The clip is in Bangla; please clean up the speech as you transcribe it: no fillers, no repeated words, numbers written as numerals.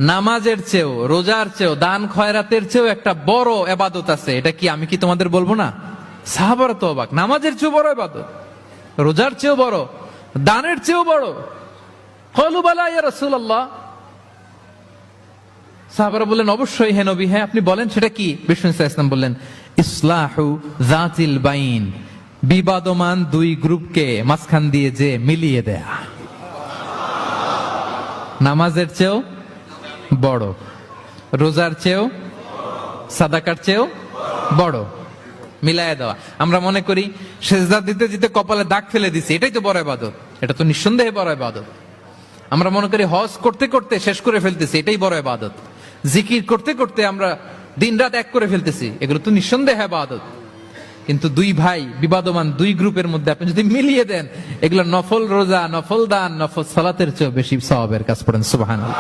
নামাজের চেয়েও, রোজার চেয়েও, দান খয়রাতের চেয়েও একটা বড় ইবাদত আছে। এটা কি আমি কি তোমাদের বলবো না? সাহাবারা তো অবাক, নামাজের চেয়েও বড় ইবাদত, রোজার চেয়েও বড়, দানের চেয়েও বড়। ক্বালু বালা ইয়া রাসূলুল্লাহ। সাহাবারা বললেন অবশ্যই হে নবী, হ্যাঁ আপনি বলেন সেটা কি? বিষ্ণু সাল্লাল্লাহু আলাইহি ওয়াসাল্লাম বললেন ইসলাহু যাতিল বাইন, বিবাদমান দুই গ্রুপকে মাঝখান দিয়ে যে মিলিয়ে দেয়া। নামাজের চেয়েও বড়, রোজার চেয়েও, সাদাকার চেয়েও বড়, মিলায়া দেওয়া। আমরা মনে করি সেজদা দিতে দিতে কপালে দাগ ফেলে দিছি, এটাই তো বড় ইবাদত। এটা তো নিঃসন্দেহে বড় ইবাদত। আমরা মনে করি হজ করতে করতে শেষ করে ফেলতেছি, এটাই বড় ইবাদত। জিকির করতে করতে আমরা দিনরাত এক করে ফেলতেছি, এগুলো তো নিঃসন্দেহে ইবাদত। কিন্তু দুই ভাই বিবাদমান দুই গ্রুপের মধ্যে আপনি যদি মিলিয়ে দেন, এগুলো নফল রোজা, নফল দান, নফল সালাতের চেয়ে বেশি সওয়াবের কাজ। পড়েন সুবহানাল্লাহ।